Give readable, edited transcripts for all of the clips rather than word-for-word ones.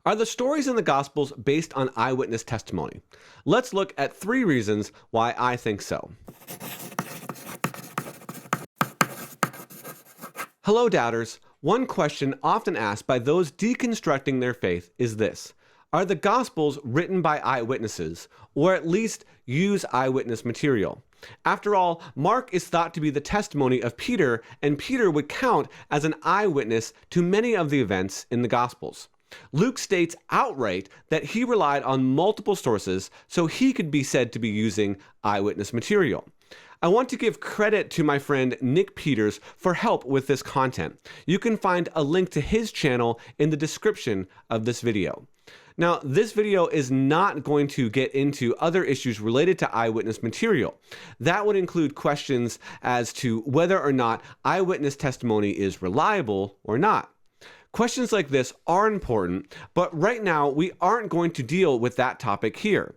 Are the stories in the Gospels based on eyewitness testimony? Let's look at 3 reasons why I think so. Hello, doubters. One question often asked by those deconstructing their faith is this: are the Gospels written by eyewitnesses, or at least use eyewitness material? After all, Mark is thought to be the testimony of Peter, and Peter would count as an eyewitness to many of the events in the Gospels. Luke states outright that he relied on multiple sources so he could be said to be using eyewitness material. I want to give credit to my friend Nick Peters for help with this content. You can find a link to his channel in the description of this video. Now, this video is not going to get into other issues related to eyewitness material. That would include questions as to whether or not eyewitness testimony is reliable or not. Questions like this are important, but right now we aren't going to deal with that topic here.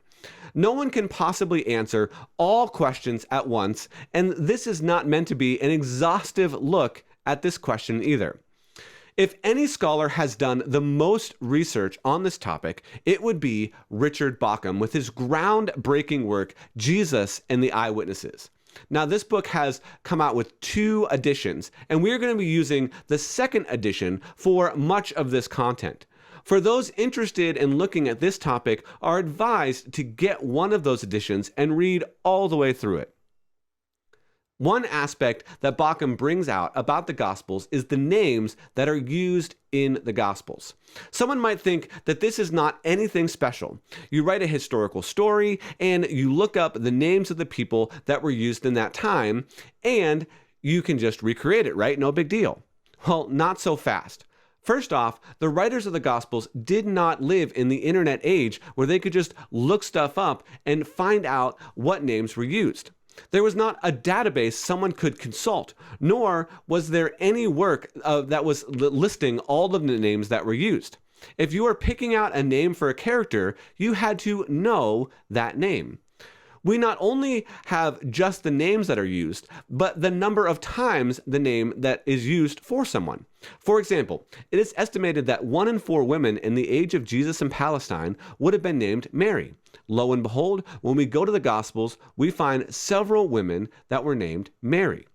No one can possibly answer all questions at once, and this is not meant to be an exhaustive look at this question either. If any scholar has done the most research on this topic, it would be Richard Bauckham with his groundbreaking work, Jesus and the Eyewitnesses. Now, this book has come out with 2 editions, and we're going to be using the 2nd edition for much of this content. For those interested in looking at this topic, are advised to get one of those editions and read all the way through it. One aspect that Bauckham brings out about the Gospels is the names that are used in the Gospels. Someone might think that this is not anything special. You write a historical story and you look up the names of the people that were used in that time, and you can just recreate it, right? No big deal. Well, not so fast. First off, the writers of the Gospels did not live in the internet age where they could just look stuff up and find out what names were used. There was not a database someone could consult, nor was there any work that was listing all of the names that were used. If you were picking out a name for a character, you had to know that name. We not only have just the names that are used, but the number of times the name that is used for someone. For example, it is estimated that 1 in 4 women in the age of Jesus in Palestine would have been named Mary. Lo and behold, when we go to the Gospels, we find several women that were named Mary.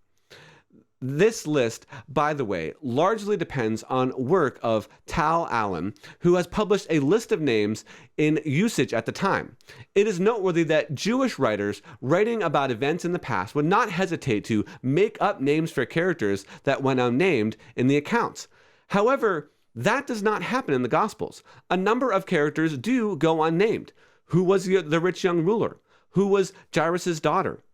This list, by the way, largely depends on work of Tal Allen, who has published a list of names in usage at the time. It is noteworthy that Jewish writers writing about events in the past would not hesitate to make up names for characters that went unnamed in the accounts. However, that does not happen in the Gospels. A number of characters do go unnamed. Who was the rich young ruler? Who was Jairus' daughter?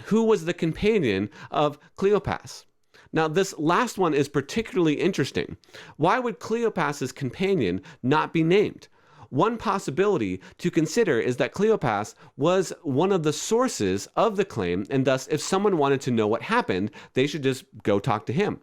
Who was the companion of Cleopas? Now, this last one is particularly interesting. Why would Cleopas's companion not be named? One possibility to consider is that Cleopas was one of the sources of the claim, and thus, if someone wanted to know what happened, they should just go talk to him.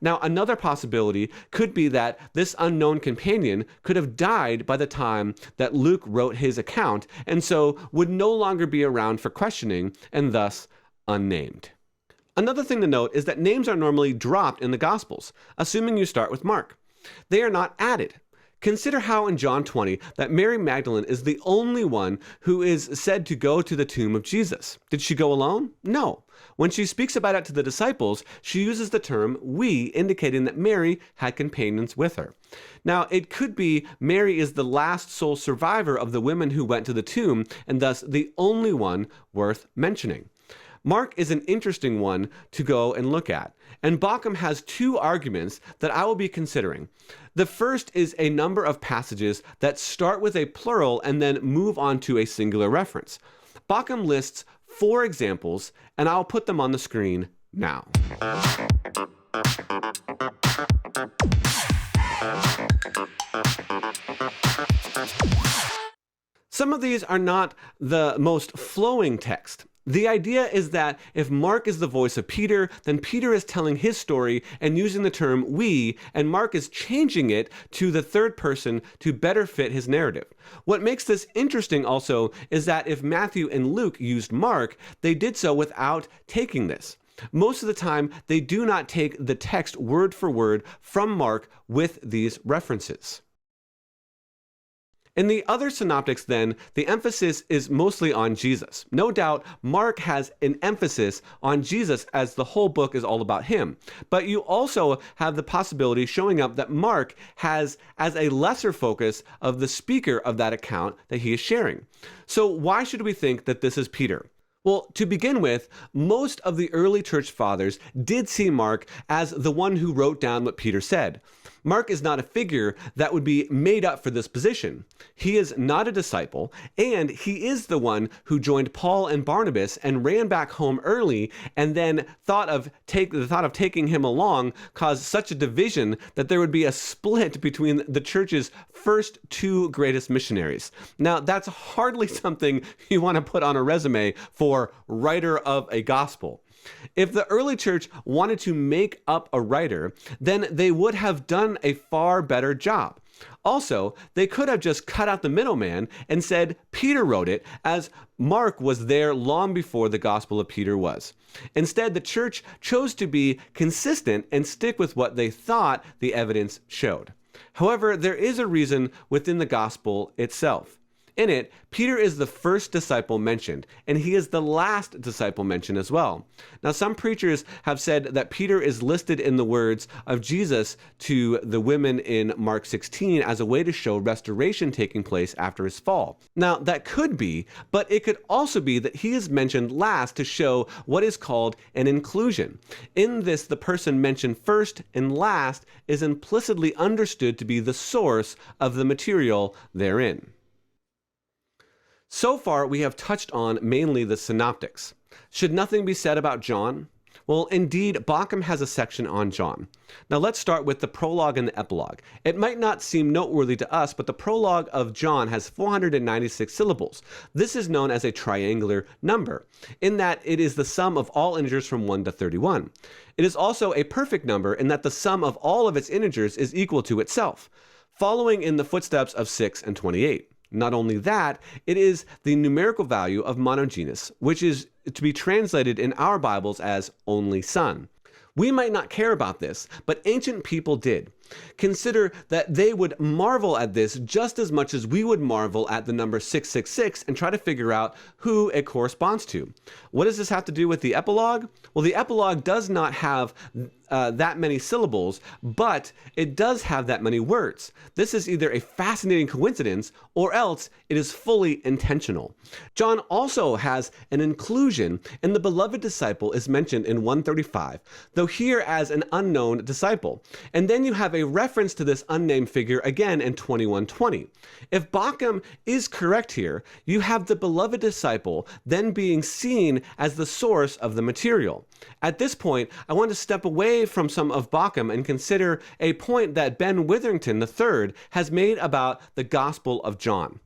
Now, another possibility could be that this unknown companion could have died by the time that Luke wrote his account, and so would no longer be around for questioning, and thus unnamed. Another thing to note is that names are normally dropped in the Gospels, assuming you start with Mark. They are not added. Consider how in John 20 that Mary Magdalene is the only one who is said to go to the tomb of Jesus. Did she go alone? No. When she speaks about it to the disciples, she uses the term we, indicating that Mary had companions with her. Now, it could be Mary is the last sole survivor of the women who went to the tomb, and thus the only one worth mentioning. Mark is an interesting one to go and look at, and Bauckham has 2 arguments that I will be considering. The first is a number of passages that start with a plural and then move on to a singular reference. Bauckham lists 4 examples, and I'll put them on the screen now. Some of these are not the most flowing text. The idea is that if Mark is the voice of Peter, then Peter is telling his story and using the term we, and Mark is changing it to the third person to better fit his narrative. What makes this interesting also is that if Matthew and Luke used Mark, they did so without taking this. Most of the time, they do not take the text word for word from Mark with these references. In the other synoptics, then, the emphasis is mostly on Jesus. No doubt, Mark has an emphasis on Jesus as the whole book is all about him. But you also have the possibility showing up that Mark has as a lesser focus of the speaker of that account that he is sharing. So why should we think that this is Peter? Well, to begin with, most of the early church fathers did see Mark as the one who wrote down what Peter said. Mark is not a figure that would be made up for this position. He is not a disciple, and he is the one who joined Paul and Barnabas and ran back home early, and then the thought of taking him along caused such a division that there would be a split between the church's first two greatest missionaries. Now, that's hardly something you want to put on a resume for writer of a gospel. If the early church wanted to make up a writer, then they would have done a far better job. Also, they could have just cut out the middleman and said Peter wrote it, as Mark was there long before the Gospel of Peter was. Instead, the church chose to be consistent and stick with what they thought the evidence showed. However, there is a reason within the Gospel itself. In it, Peter is the first disciple mentioned, and he is the last disciple mentioned as well. Now, some preachers have said that Peter is listed in the words of Jesus to the women in Mark 16 as a way to show restoration taking place after his fall. Now, that could be, but it could also be that he is mentioned last to show what is called an inclusion. In this, the person mentioned first and last is implicitly understood to be the source of the material therein. So far, we have touched on mainly the synoptics. Should nothing be said about John? Well, indeed, Bauckham has a section on John. Now let's start with the prologue and the epilogue. It might not seem noteworthy to us, but the prologue of John has 496 syllables. This is known as a triangular number, in that it is the sum of all integers from 1 to 31. It is also a perfect number in that the sum of all of its integers is equal to itself, following in the footsteps of 6 and 28. Not only that, it is the numerical value of monogenes, which is to be translated in our Bibles as only son. We might not care about this, but ancient people did. Consider that they would marvel at this just as much as we would marvel at the number 666 and try to figure out who it corresponds to. What does this have to do with the epilogue? Well, the epilogue does not have that many syllables, but it does have that many words. This is either a fascinating coincidence or else it is fully intentional. John also has an inclusion, and the beloved disciple is mentioned in 135, though here as an unknown disciple. And then you have a reference to this unnamed figure again in 2120. If Bauckham is correct here, you have the beloved disciple then being seen as the source of the material. At this point, I want to step away from some of Bauckham and consider a point that Ben Witherington III has made about the Gospel of John.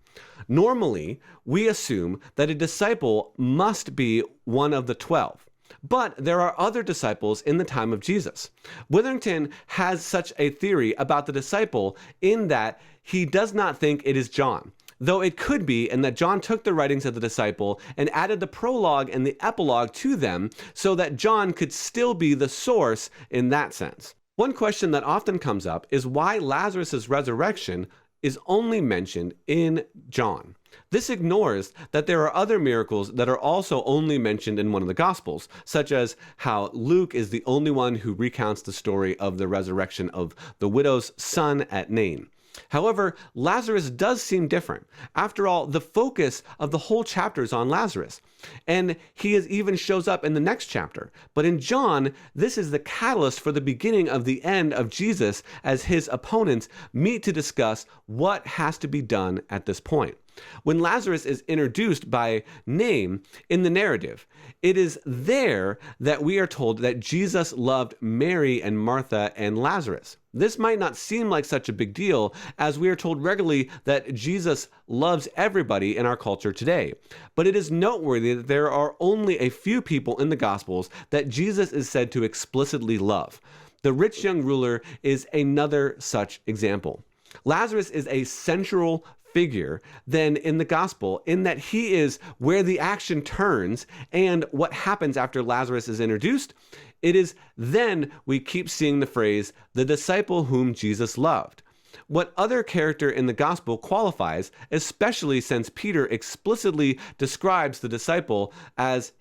Normally, we assume that a disciple must be one of the 12. But there are other disciples in the time of Jesus. Witherington has such a theory about the disciple in that he does not think it is John, though it could be, and that John took the writings of the disciple and added the prologue and the epilogue to them so that John could still be the source in that sense. One question that often comes up is why Lazarus' resurrection is only mentioned in John. This ignores that there are other miracles that are also only mentioned in one of the Gospels, such as how Luke is the only one who recounts the story of the resurrection of the widow's son at Nain. However, Lazarus does seem different. After all, the focus of the whole chapter is on Lazarus, and he even shows up in the next chapter. But in John, this is the catalyst for the beginning of the end of Jesus as his opponents meet to discuss what has to be done at this point. When Lazarus is introduced by name in the narrative, it is there that we are told that Jesus loved Mary and Martha and Lazarus. This might not seem like such a big deal, as we are told regularly that Jesus loves everybody in our culture today. But it is noteworthy that there are only a few people in the Gospels that Jesus is said to explicitly love. The rich young ruler is another such example. Lazarus is a central figure then in the gospel, in that he is where the action turns and what happens after Lazarus is introduced. It is then we keep seeing the phrase, the disciple whom Jesus loved. What other character in the gospel qualifies, especially since Peter explicitly describes the disciple as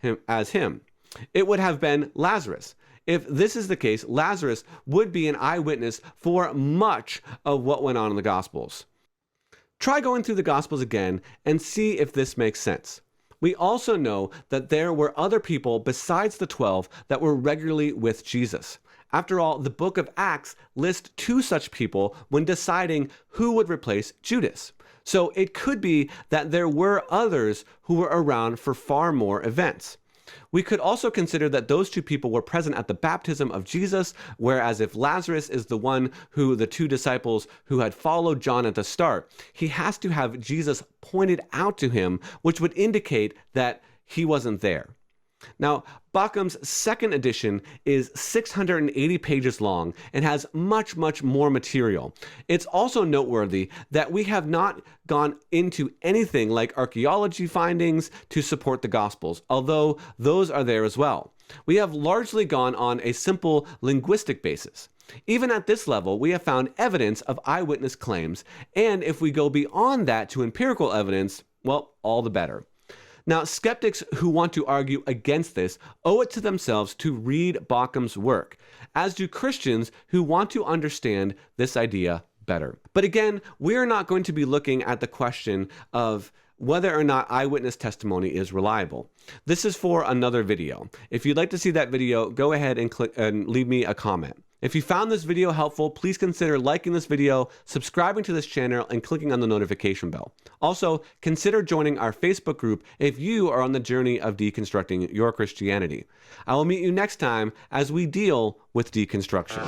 him? It would have been Lazarus. If this is the case, Lazarus would be an eyewitness for much of what went on in the Gospels. Try going through the Gospels again and see if this makes sense. We also know that there were other people besides the 12 that were regularly with Jesus. After all, the book of Acts lists 2 such people when deciding who would replace Judas. So it could be that there were others who were around for far more events. We could also consider that those 2 people were present at the baptism of Jesus, whereas if Lazarus is the one who the 2 disciples who had followed John at the start, he has to have Jesus pointed out to him, which would indicate that he wasn't there. Now, Bockham's second edition is 680 pages long and has much, much more material. It's also noteworthy that we have not gone into anything like archaeology findings to support the Gospels, although those are there as well. We have largely gone on a simple linguistic basis. Even at this level, we have found evidence of eyewitness claims, and if we go beyond that to empirical evidence, well, all the better. Now, skeptics who want to argue against this owe it to themselves to read Bockham's work, as do Christians who want to understand this idea better. But again, we are not going to be looking at the question of whether or not eyewitness testimony is reliable. This is for another video. If you'd like to see that video, go ahead and click and leave me a comment. If you found this video helpful, please consider liking this video, subscribing to this channel, and clicking on the notification bell. Also, consider joining our Facebook group if you are on the journey of deconstructing your Christianity. I will meet you next time as we deal with deconstruction.